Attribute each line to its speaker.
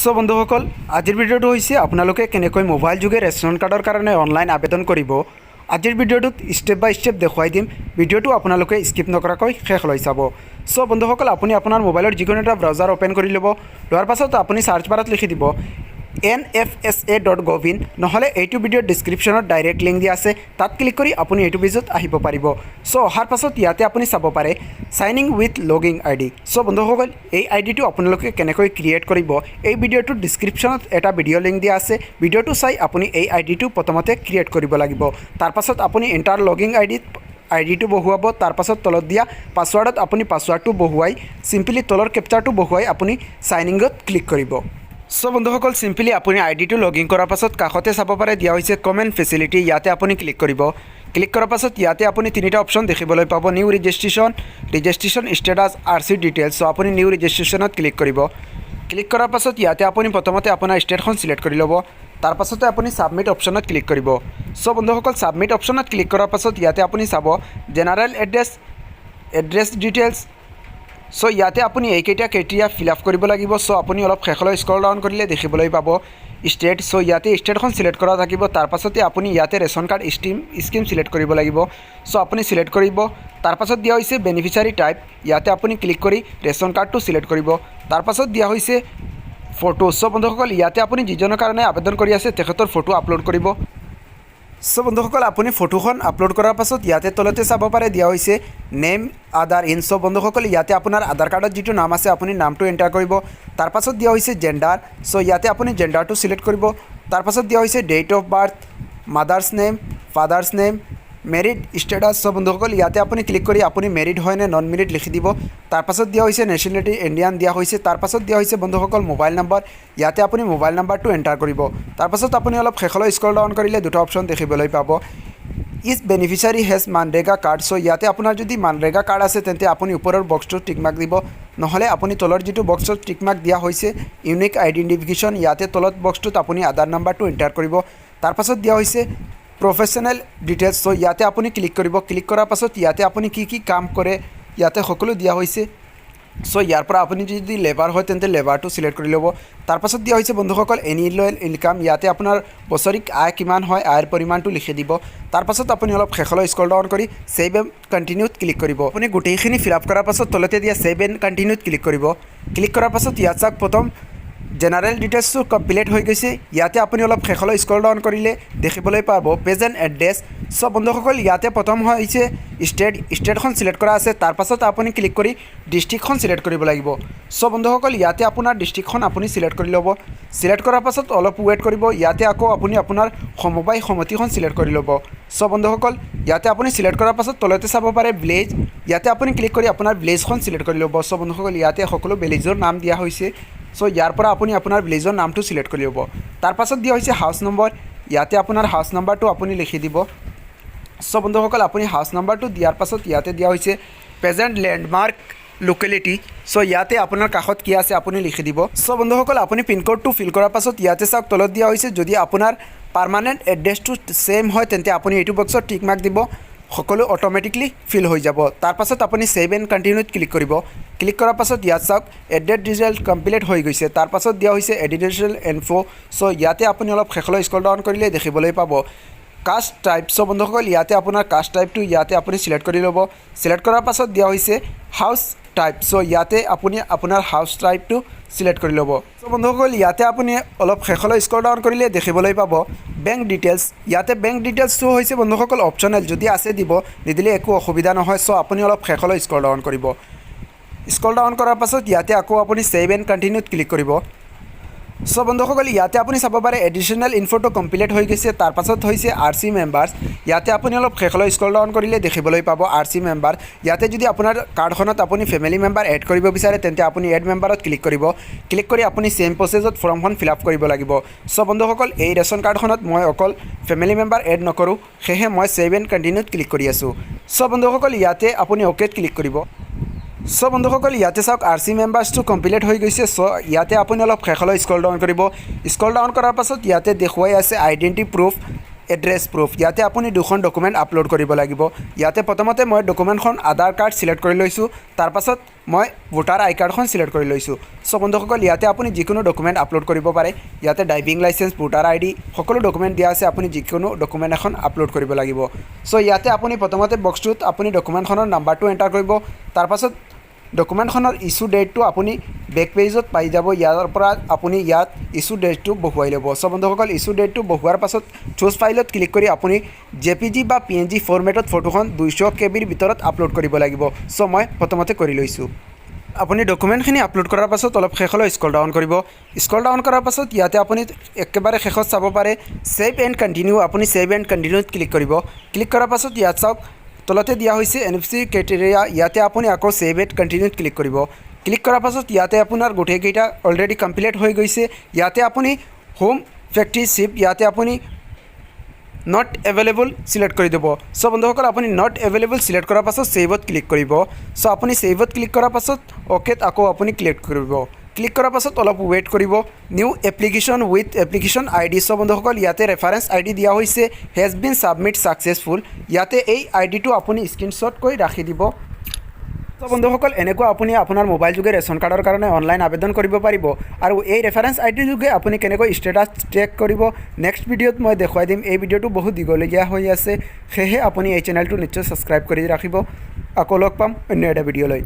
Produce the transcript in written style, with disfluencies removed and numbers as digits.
Speaker 1: So বন্ধুসকল আজিৰ ভিডিঅ'টো হৈছে আপোনালোকে কেনেকৈ মোবাইল যোগে ৰেচন কাৰ্ডৰ কাৰণে অনলাইন আবেদন কৰিব। আজিৰ ভিডিঅ'টোত ষ্টেপ বাই ষ্টেপ দেখুৱাই দিম। ভিডিঅ'টো আপোনালোকে স্কিপ নকৰাকৈ শেষলৈ চাব। সো বন্ধুসকল আপুনি আপোনাৰ মোবাইলৰ যিকোনো এটা ব্ৰাউজাৰ ওপেন কৰি ল'ব। লোৱাৰ পাছত আপুনি সাৰ্চ বাৰত লিখি দিব nfsa.gov নহলে এইটো ভিডিঅ'ৰ ডেসক্ৰিপশ্যনত ডাইৰেক্ট লিংক দিয়া আছে, তাত ক্লিক কৰি আপুনি এইটো পেজত আহিব পাৰিব। সো অহাৰ পাছত ইয়াতে আপুনি চাব পাৰে signing with logging ID. So বন্ধুসকল এই আইডিটো আপোনালোকে কেনেকৈ ক্ৰিয়েট কৰিব এই ভিডিঅ'টোৰ ডেসক্ৰিপশ্যনত এটা ভিডিঅ' লিংক দিয়া আছে। ভিডিঅ'টো চাই আপুনি এই আইডিটো প্ৰথমতে ক্ৰিয়েট কৰিব লাগিব। তাৰ পাছত আপুনি এণ্টাৰ লগিং আইডিটো বহুৱাব। তাৰ পাছত তলত দিয়া পাছৱৰ্ডত আপুনি পাছৱৰ্ডটো বহুৱাই সিম্পলি তলৰ কেপচাৰটো বহুৱাই আপুনি সাইনিংত ক্লিক কৰিব। সো বন্ধুসকল সিম্পলি আপুনি আইডিটো লগিন কৰাৰ পাছত কাষতে চাব পাৰে দিয়া হৈছে কমেণ্ট ফেচিলিটি, ইয়াতে আপুনি ক্লিক কৰিব। ক্লিক কৰাৰ পাছত ইয়াতে আপুনি তিনিটা অপশ্যন দেখিবলৈ পাব, new registration status RC details. So আপুনি নিউ ৰেজিষ্ট্ৰেশ্যনত ক্লিক কৰিব। ক্লিক কৰাৰ পাছত ইয়াতে আপুনি প্ৰথমতে আপোনাৰ ষ্টেটখন সিলেক্ট কৰি ল'ব। তাৰ পাছতে আপুনি সাবমিট অপশ্যনত ক্লিক কৰিব। সো বন্ধুসকল সাবমিট অপশ্যনত ক্লিক কৰাৰ পাছত ইয়াতে আপুনি চাব জেনাৰেল এড্ৰেছ ডিটেইলছ। সো ইয়াতে আপুনি এইকেইটা ক্ৰাইটেৰিয়া ফিল আপ কৰিব লাগিব। সো আপুনি অলপ শেষলৈ স্ক্ৰল ডাউন কৰিলে দেখিবলৈ পাব ষ্টেট। সো ইয়াতে ষ্টেটখন সিলেক্ট কৰা থাকিব। তাৰ পাছতে আপুনি ইয়াতে ৰেচন কাৰ্ড স্কিম সিলেক্ট কৰিব লাগিব। সো আপুনি সিলেক্ট কৰিব। তাৰ পাছত দিয়া হৈছে বেনিফিচিয়াৰী টাইপ, ইয়াতে আপুনি ক্লিক কৰি ৰেচন কাৰ্ডটো সিলেক্ট কৰিব। তাৰ পাছত দিয়া হৈছে ফটো। সো বন্ধুসকল ইয়াতে আপুনি যিজনৰ কাৰণে আবেদন কৰি আছে তেখেতৰ ফটো আপলোড কৰিব। সো বন্ধুসকল আপুনি ফটোখন আপলোড কৰাৰ পাছত ইয়াতে তলতে চাব পাৰে দিয়া হৈছে নেম আধাৰ ইন। সো বন্ধুসকল ইয়াতে আপোনাৰ আধাৰ কাৰ্ডত যিটো নাম আছে আপুনি নামটো এণ্টাৰ কৰিব। তাৰ পাছত দিয়া হৈছে জেণ্ডাৰ। সো ইয়াতে আপুনি জেণ্ডাৰটো সিলেক্ট কৰিব। তাৰ পাছত দিয়া হৈছে date of birth, mother's name, father's name, married status. So বন্ধুসকল ইয়াতে আপুনি ক্লিক কৰি আপুনি মেৰিড হয় নে নন মেৰিড লিখি দিব। তাৰ পাছত দিয়া হৈছে নেশ্যনেলিটি ইণ্ডিয়ান দিয়া হৈছে। তাৰ পাছত দিয়া হৈছে বন্ধুসকল মোবাইল নম্বৰ, ইয়াতে আপুনি মোবাইল নাম্বাৰটো এণ্টাৰ কৰিব। তাৰ পাছত আপুনি অলপ শেষলৈ স্ক্ৰল ডাউন কৰিলে দুটা অপশ্যন দেখিবলৈ পাব, ইজ বেনিফিচিয়াৰী হেজ মানৰেগা কাৰ্ড। সো ইয়াতে আপোনাৰ যদি মানৰেগা কাৰ্ড আছে তেন্তে আপুনি ওপৰৰ বক্সটো টিক মাৰ্ক দিব, নহ'লে আপুনি তলৰ যিটো বক্সত টিক মাৰ্ক দিয়া হৈছে ইউনিক আইডেণ্টিফিকেশ্যন, ইয়াতে তলত বক্সটোত আপুনি আধাৰ নাম্বাৰটো এণ্টাৰ কৰিব। তাৰ পাছত দিয়া হৈছে প্ৰফেশ্যনেল ডিটেইলছ। সো ইয়াতে আপুনি ক্লিক কৰিব। ক্লিক কৰাৰ পাছত ইয়াতে আপুনি কি কাম কৰে ইয়াতে সকলো দিয়া হৈছে। সো ইয়াৰ পৰা আপুনি যদি লেবাৰ হয় তেন্তে লেবাৰটো সিলেক্ট কৰি ল'ব। তাৰ পাছত দিয়া হৈছে বন্ধুসকল এনুৱেল ইনকাম, ইয়াতে আপোনাৰ বছৰিক আয় কিমান হয় আয়ৰ পৰিমাণটো লিখি দিব। তাৰ পাছত আপুনি অলপ শেষলৈ স্ক্ৰল ডাউন কৰি ছেভ এণ্ড কণ্টিনিউত ক্লিক কৰিব। আপুনি গোটেইখিনি ফিল আপ কৰাৰ পাছত তলতে দিয়া ছেভ এণ্ড কণ্টিনিউত ক্লিক কৰিব। ক্লিক কৰাৰ পাছত ইয়াত চাওক প্ৰথম জেনাৰেল ডিটেইলছটো কমপ্লিট হৈ গৈছে। ইয়াতে আপুনি অলপ শেষলৈ স্ক্ৰল ডাউন কৰিলে দেখিবলৈ পাব প্ৰেজেণ্ট এড্ৰেছ। সব বন্ধুসকল ইয়াতে প্ৰথম হৈছে ষ্টেটখন সিলেক্ট কৰা আছে। তাৰ পাছত আপুনি ক্লিক কৰি ডিষ্ট্ৰিক্টখন সিলেক্ট কৰিব লাগিব। সব বন্ধুসকল ইয়াতে আপোনাৰ ডিষ্ট্ৰিক্টখন আপুনি সিলেক্ট কৰি ল'ব। সিলেক্ট কৰাৰ পাছত অলপ ৱেইট কৰিব। ইয়াতে আকৌ আপুনি আপোনাৰ সমবায় সমিতিখন সিলেক্ট কৰি ল'ব। সব বন্ধুসকল ইয়াতে আপুনি সিলেক্ট কৰাৰ পাছত তলতে চাব পাৰে ভিলেজ, ইয়াতে আপুনি ক্লিক কৰি আপোনাৰ ভিলেজখন সিলেক্ট কৰি ল'ব। সব বন্ধুসকল ইয়াতে সকলো ভিলেজৰ নাম দিয়া হৈছে। সো ইয়াৰ পৰা আপুনি আপোনাৰ ভিলেজৰ নামটো সিলেক্ট কৰি ল'ব। তাৰ পাছত দিয়া হৈছে হাউচ নম্বৰ, ইয়াতে আপোনাৰ হাউচ নাম্বাৰটো আপুনি লিখি দিব। সো বন্ধুসকল আপুনি হাউচ নাম্বাৰটো দিয়াৰ পাছত ইয়াতে দিয়া হৈছে প্ৰেজেণ্ট লেণ্ডমাৰ্ক লোকেলিটি। সো ইয়াতে আপোনাৰ কাষত কি আছে আপুনি লিখি দিব। সো বন্ধুসকল আপুনি পিনক'ডটো ফিল কৰাৰ পাছত ইয়াতে চাওক তলত দিয়া হৈছে যদি আপোনাৰ পাৰ্মানেণ্ট এড্ৰেছটো ছেম হয় তেন্তে আপুনি এইটো বক্সত টিক মাৰ্ক দিব, সকলো অট'মেটিকলি ফিল হৈ যাব। তাৰ পাছত আপুনি ছেভ এণ্ড কণ্টিনিউত ক্লিক কৰিব। ক্লিক কৰাৰ পাছত ইয়াত চাওক এড্ৰেছ ডিটেইল কমপ্লিট হৈ গৈছে। তাৰ পাছত দিয়া হৈছে এডিটেশ্যনেল ইনফো। সো ইয়াতে আপুনি অলপ শেষলৈ স্ক্ৰল ডাউন কৰিলে দেখিবলৈ পাব কাষ্ট টাইপ। সো বন্ধুসকল ইয়াতে আপোনাৰ কাষ্ট টাইপটো ইয়াতে আপুনি সিলেক্ট কৰি ল'ব। সিলেক্ট কৰাৰ পাছত দিয়া হৈছে হাউচ টাইপ। সো ইয়াতে আপুনি আপোনাৰ হাউচ টাইপটো সিলেক্ট কৰি ল'ব। সো বন্ধুসকল ইয়াতে আপুনি অলপ শেষলৈ স্ক্ৰল ডাউন কৰিলে দেখিবলৈ পাব বেংক ডিটেইলছ। ইয়াতে বেংক ডিটেইলছটো হৈছে বন্ধুসকল অপশ্যনেল, যদি আছে দিব, নিদিলে একো অসুবিধা নহয়। সো আপুনি অলপ শেষলৈ স্ক্ৰল ডাউন কৰিব। স্ক্ৰল ডাউন কৰাৰ পাছত ইয়াতে আকৌ আপুনি ছেভ এণ্ড কণ্টিনিউত ক্লিক কৰিব। সো বন্ধুসকল ইয়াতে আপুনি চাব পাৰে এডিশ্যনেল ইনফোটো কমপ্লিট হৈ গৈছে। তাৰ পাছত হৈছে RC মেম্বাৰ্ছ, ইয়াতে আপুনি অলপ শেষলৈ স্ক্ৰল ডাউন কৰিলে দেখিবলৈ পাব RC মেম্বাৰ। ইয়াতে যদি আপোনাৰ কাৰ্ডখনত আপুনি ফেমিলি মেম্বাৰ এড কৰিব বিচাৰে তেন্তে আপুনি এড মেম্বাৰত ক্লিক কৰিব। ক্লিক কৰি আপুনি ছেম প্ৰচেছত ফৰ্মখন ফিল আপ কৰিব লাগিব। সো বন্ধুসকল এই ৰেচন কাৰ্ডখনত মই অকল ফেমিলি মেম্বাৰ এড নকৰোঁ, সেয়েহে মই ছেভ এণ্ড কণ্টিনিউত ক্লিক কৰি আছোঁ। সো বন্ধুসকল ইয়াতে আপুনি অ'কেত ক্লিক কৰিব। সো বন্ধুসকল ইয়াতে চাওক RC মেম্বাৰ্ছটো কমপ্লিট হৈ গৈছে। সো ইয়াতে আপুনি অলপ শেষলৈ স্ক্ৰল ডাউন কৰিব। স্ক্ৰল ডাউন কৰাৰ পাছত ইয়াতে দেখুৱাই আছে আইডেণ্টি প্ৰুফ এড্ৰেছ প্ৰুফ ইয়াতে আপুনি দুখন ডকুমেণ্ট আপলোড কৰিব লাগিব ইয়াতে প্ৰথমতে মই ডকুমেণ্টখন আধাৰ কাৰ্ড সিলেক্ট কৰি লৈছোঁ তাৰ পাছত মই ভোটাৰ আই কাৰ্ডখন সিলেক্ট কৰি লৈছোঁ সো বন্ধুসকল ইয়াতে আপুনি যিকোনো ডকুমেণ্ট আপলোড কৰিব পাৰে ইয়াতে ড্ৰাইভিং লাইসেন্স ভোটাৰ আইডি সকলো ডকুমেণ্ট দিয়া আছে আপুনি যিকোনো ডকুমেণ্ট এখন আপলোড কৰিব লাগিব সো ইয়াতে আপুনি প্ৰথমতে বক্সটোত আপুনি ডকুমেণ্টখনৰ নাম্বাৰটো এণ্টাৰ কৰিব তাৰ পাছত ডকুমেণ্টখনৰ ইস্যু ডেটটো আপুনি বেক পেজত পাই যাব ইয়াৰ পৰা আপুনি ইয়াত ইস্যু ডেটটো বহুৱাই ল'ব সো বন্ধুসকল ইস্যু ডেটটো বহুৱাৰ পাছত চুজ ফাইলত ক্লিক কৰি আপুনি জেপিজি বা পিএনজি ফৰ্মেটত ফটোখন 200 কেবিৰ ভিতৰত আপলোড কৰিব লাগিব সো মই প্ৰথমতে কৰি লৈছোঁ আপুনি ডকুমেণ্টখিনি আপলোড কৰাৰ পাছত অলপ শেষলৈ স্ক্ৰল ডাউন কৰাৰ পাছত ইয়াতে আপুনি একেবাৰে শেষত চাব পাৰে সেভ এণ্ড কণ্টিনিউ আপুনি সেভ এণ্ড কণ্টিনিউত ক্লিক কৰিব ক্লিক কৰাৰ পাছত ইয়াত চাওক তলতে দিয়া হৈছে এনএফসি ক্ৰাইটেৰিয়া ইয়াতে আপুনি আকৌ সেভ এণ্ড কণ্টিনিউত ক্লিক কৰিব ক্লিক কৰাৰ পাছত ইয়াতে আপোনাৰ গোটেইকেইটা অলৰেডি কমপ্লিট হৈ গৈছে ইয়াতে আপুনি হোম ফেক্টৰীশ্বিপ ইয়াতে আপুনি নট এভেইলেবল সিলেক্ট কৰি দিব সো বন্ধুসকল আপুনি নট এভেইলেবল সিলেক্ট কৰাৰ পাছত সেভত ক্লিক কৰিব সো আপুনি সেভত ক্লিক কৰাৰ পাছত ওকেত আকৌ আপুনি ক্লিক কৰিব ক্লিক কৰাৰ পাছত অলপ ওয়েট কৰিব new application with application ID so বন্ধুসকল ইয়াতে ৰেফাৰেন্স আইডি দিয়া হৈছে হেজ বিন সাবমিট সাকসেসফুল ইয়াতে এই আইডিটো আপুনি স্ক্ৰীনশ্বট কৰি ৰাখি দিব তো বন্ধুসকল এনেকুৱা আপুনি আপোনাৰ মোবাইল যোগে ৰেচন কাৰ্ডৰ কাৰণে অনলাইন আবেদন কৰিব পাৰিব আৰু এই ৰেফাৰেন্স আইডিৰ যোগে আপুনি কেনেকৈ ষ্টেটাছ চেক কৰিব নেক্সট ভিডিঅ'ত মই দেখুৱাই দিম এই ভিডিঅ'টো বহুত দীঘলীয়া হৈ আছে সেয়ে আপুনি এই চেনেলটো নিশ্চয় সাবস্ক্ৰাইব কৰি ৰাখিব আকৌ লগ পাম অন্য এটা ভিডিঅ'লৈ